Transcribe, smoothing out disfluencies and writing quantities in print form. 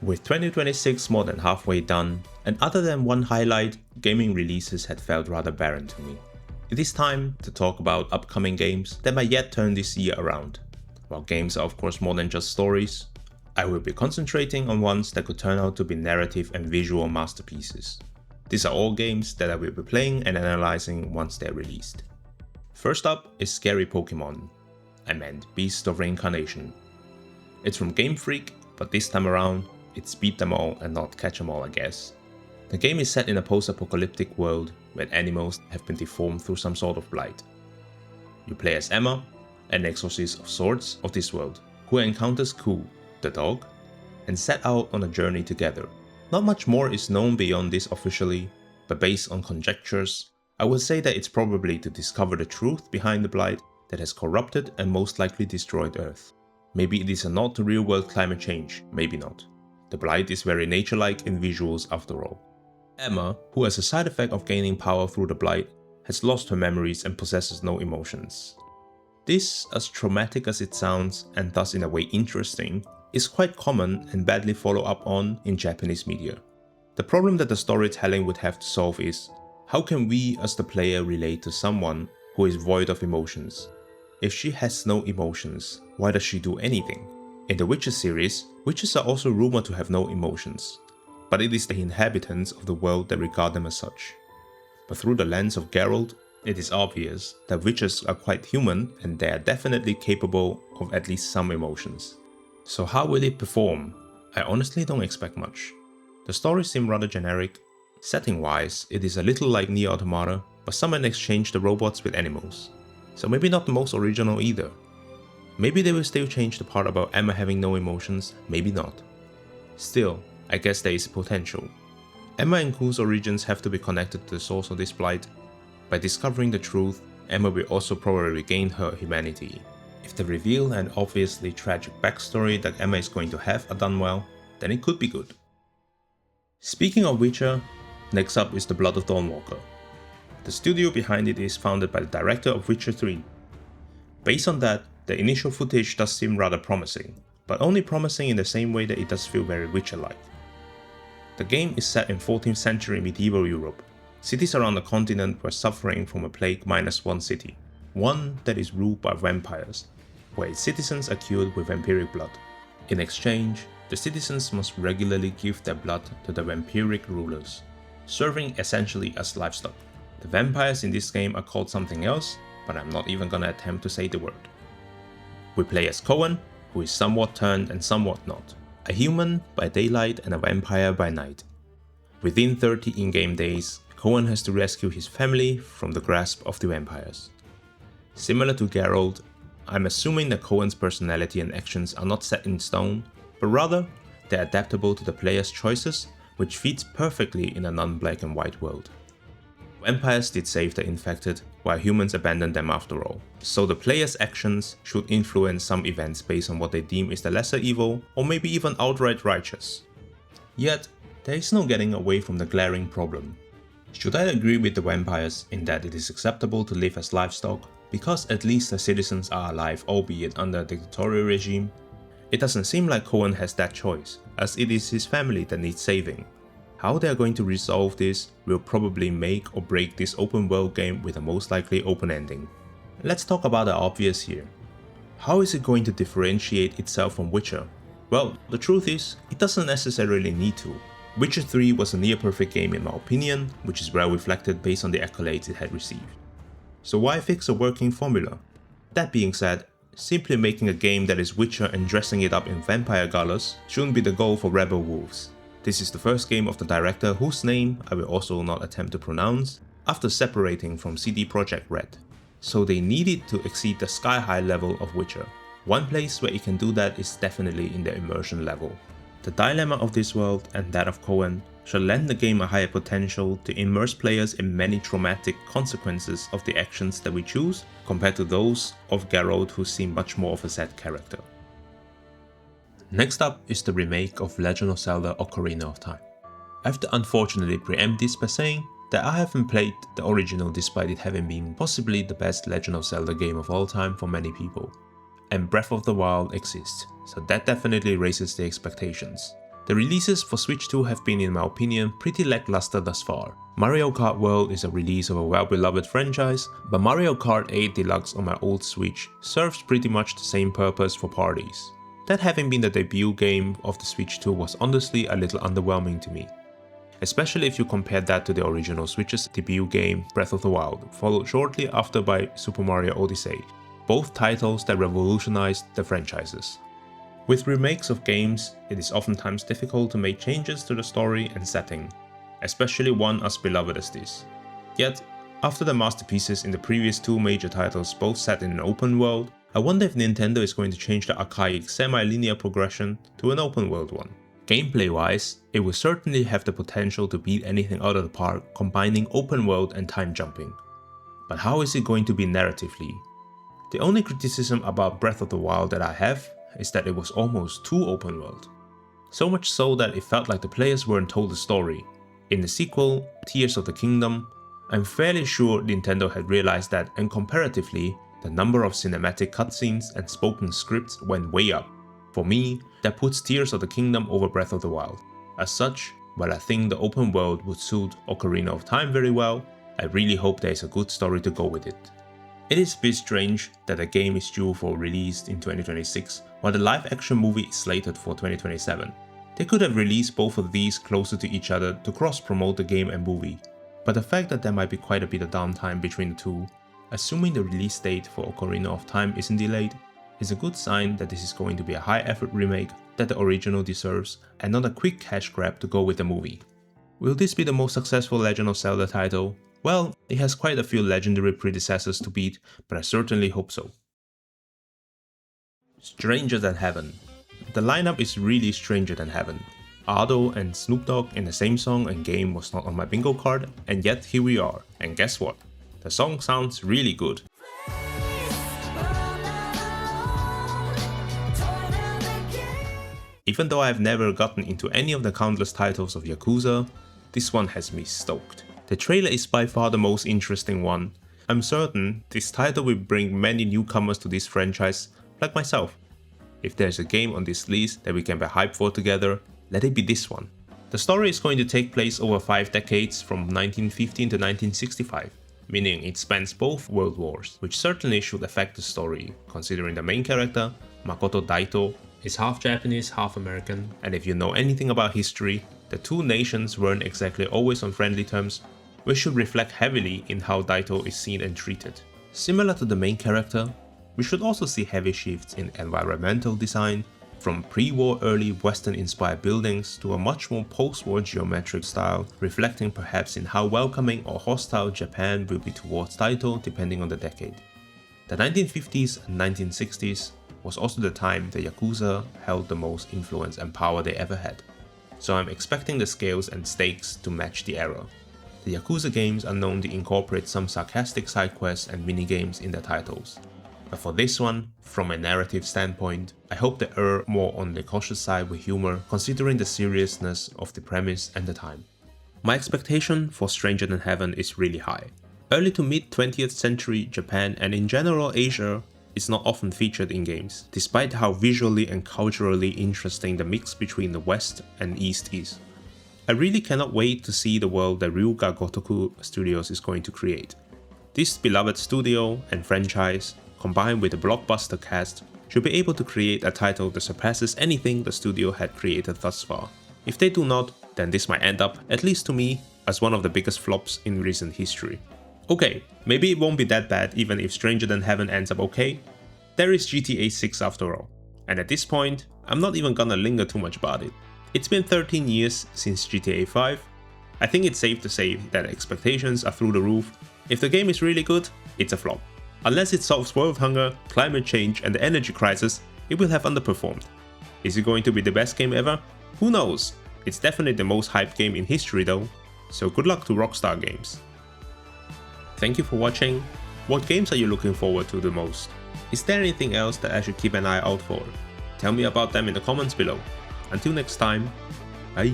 With 2026 more than halfway done, and other than one highlight, gaming releases had felt rather barren to me. It is time to talk about upcoming games that might yet turn this year around. While games are of course more than just stories, I will be concentrating on ones that could turn out to be narrative and visual masterpieces. These are all games that I will be playing and analyzing once they're released. First up is Scary Pokemon. I meant Beast of Reincarnation. It's from Game Freak, but this time around, it's beat them all and not catch them all, I guess. The game is set in a post-apocalyptic world where animals have been deformed through some sort of blight. You play as Emma, an exorcist of sorts of this world, who encounters Ku, the dog, and set out on a journey together. Not much more is known beyond this officially, but based on conjectures, I would say that it's probably to discover the truth behind the blight that has corrupted and most likely destroyed Earth. Maybe it is a nod to real-world climate change, maybe not. The blight is very nature-like in visuals after all. Emma, who as a side effect of gaining power through the blight, has lost her memories and possesses no emotions. This, as traumatic as it sounds and thus in a way interesting, is quite common and badly followed up on in Japanese media. The problem that the storytelling would have to solve is, how can we as the player relate to someone who is void of emotions? If she has no emotions, why does she do anything? In the Witcher series, witches are also rumored to have no emotions, but it is the inhabitants of the world that regard them as such. But through the lens of Geralt, it is obvious that witches are quite human and they are definitely capable of at least some emotions. So how will it perform? I honestly don't expect much. The stories seem rather generic. Setting wise, it is a little like Nier Automata, but someone exchanged the robots with animals. So maybe not the most original either. Maybe they will still change the part about Emma having no emotions, maybe not. Still, I guess there is potential. Emma and Ku's origins have to be connected to the source of this blight. By discovering the truth, Emma will also probably regain her humanity. If the reveal and obviously tragic backstory that Emma is going to have are done well, then it could be good. Speaking of Witcher, next up is the Blood of Dawnwalker. The studio behind it is founded by the director of Witcher 3. Based on that, the initial footage does seem rather promising, but only promising in the same way that it does feel very Witcher-like. The game is set in 14th century medieval Europe. Cities around the continent were suffering from a plague minus one city, one that is ruled by vampires, where its citizens are cured with vampiric blood. In exchange, the citizens must regularly give their blood to the vampiric rulers, serving essentially as livestock. The vampires in this game are called something else, but I'm not even gonna attempt to say the word. We play as Cohen, who is somewhat turned and somewhat not. A human by daylight and a vampire by night. Within 30 in-game days, Cohen has to rescue his family from the grasp of the vampires. Similar to Geralt, I'm assuming that Cohen's personality and actions are not set in stone, but rather they're adaptable to the player's choices, which fits perfectly in a non-black and white world. Vampires did save the infected, while humans abandoned them after all, so the player's actions should influence some events based on what they deem is the lesser evil, or maybe even outright righteous. Yet, there is no getting away from the glaring problem. Should I agree with the vampires in that it is acceptable to live as livestock, because at least the citizens are alive albeit under a dictatorial regime? It doesn't seem like Cohen has that choice, as it is his family that needs saving. How they are going to resolve this will probably make or break this open world game with a most likely open ending. Let's talk about the obvious here. How is it going to differentiate itself from Witcher? Well, the truth is, it doesn't necessarily need to. Witcher 3 was a near perfect game in my opinion, which is well reflected based on the accolades it had received. So why fix a working formula? That being said, simply making a game that is Witcher and dressing it up in vampire colors shouldn't be the goal for Rebel Wolves. This is the first game of the director whose name I will also not attempt to pronounce, after separating from CD Projekt Red. So they needed to exceed the sky-high level of Witcher. One place where it can do that is definitely in the immersion level. The dilemma of this world and that of Cohen shall lend the game a higher potential to immerse players in many traumatic consequences of the actions that we choose, compared to those of Geralt, who seem much more of a sad character. Next up is the remake of Legend of Zelda Ocarina of Time. I have to unfortunately preempt this by saying that I haven't played the original despite it having been possibly the best Legend of Zelda game of all time for many people. And Breath of the Wild exists, so that definitely raises the expectations. The releases for Switch 2 have been, in my opinion, pretty lackluster thus far. Mario Kart World is a release of a well-beloved franchise, but Mario Kart 8 Deluxe on my old Switch serves pretty much the same purpose for parties. That having been the debut game of the Switch 2 was honestly a little underwhelming to me. Especially if you compare that to the original Switch's debut game Breath of the Wild, followed shortly after by Super Mario Odyssey, both titles that revolutionized the franchises. With remakes of games, it is oftentimes difficult to make changes to the story and setting, especially one as beloved as this. Yet, after the masterpieces in the previous two major titles both set in an open world, I wonder if Nintendo is going to change the archaic semi-linear progression to an open world one. Gameplay wise, it will certainly have the potential to beat anything out of the park combining open world and time jumping. But how is it going to be narratively? The only criticism about Breath of the Wild that I have is that it was almost too open world. So much so that it felt like the players weren't told the story. In the sequel, Tears of the Kingdom, I'm fairly sure Nintendo had realized that, and comparatively, the number of cinematic cutscenes and spoken scripts went way up. For me, that puts Tears of the Kingdom over Breath of the Wild. As such, while I think the open world would suit Ocarina of Time very well, I really hope there is a good story to go with it. It is a bit strange that a game is due for release in 2026, while the live-action movie is slated for 2027. They could have released both of these closer to each other to cross-promote the game and movie, but the fact that there might be quite a bit of downtime between the two, assuming the release date for Ocarina of Time isn't delayed, is a good sign that this is going to be a high-effort remake that the original deserves and not a quick cash grab to go with the movie. Will this be the most successful Legend of Zelda title? Well, it has quite a few legendary predecessors to beat, but I certainly hope so. Stranger Than Heaven. The lineup is really Stranger Than Heaven. Ado and Snoop Dogg in the same song and game was not on my bingo card, and yet here we are. And guess what? The song sounds really good. Even though I have never gotten into any of the countless titles of Yakuza, this one has me stoked. The trailer is by far the most interesting one. I'm certain this title will bring many newcomers to this franchise, like myself. If there's a game on this list that we can be hyped for together, let it be this one. The story is going to take place over 5 decades from 1915 to 1965, meaning it spans both world wars, which certainly should affect the story, considering the main character, Makoto Daito, is half Japanese, half American, and if you know anything about history, the two nations weren't exactly always on friendly terms, which should reflect heavily in how Daito is seen and treated. Similar to the main character, we should also see heavy shifts in environmental design, from pre-war early Western-inspired buildings to a much more post-war geometric style, reflecting perhaps in how welcoming or hostile Japan will be towards Daito depending on the decade. The 1950s and 1960s was also the time the Yakuza held the most influence and power they ever had, so I'm expecting the scales and stakes to match the era. The Yakuza games are known to incorporate some sarcastic side quests and minigames in their titles, but for this one, from a narrative standpoint, I hope they err more on the cautious side with humor considering the seriousness of the premise and the time. My expectation for Stranger Than Heaven is really high. Early to mid 20th century Japan and in general Asia is not often featured in games, despite how visually and culturally interesting the mix between the West and East is. I really cannot wait to see the world that Ryuga Gotoku Studios is going to create. This beloved studio and franchise, combined with a blockbuster cast, should be able to create a title that surpasses anything the studio had created thus far. If they do not, then this might end up, at least to me, as one of the biggest flops in recent history. Okay, maybe it won't be that bad even if Stranger Than Heaven ends up okay. There is GTA 6 after all, and at this point, I'm not even gonna linger too much about it. It's been 13 years since GTA 5. I think it's safe to say that expectations are through the roof. If the game is really good, it's a flop. Unless it solves world hunger, climate change and the energy crisis, it will have underperformed. Is it going to be the best game ever? Who knows? It's definitely the most hyped game in history though, so good luck to Rockstar Games. Thank you for watching. What games are you looking forward to the most? Is there anything else that I should keep an eye out for? Tell me about them in the comments below. Until next time, bye.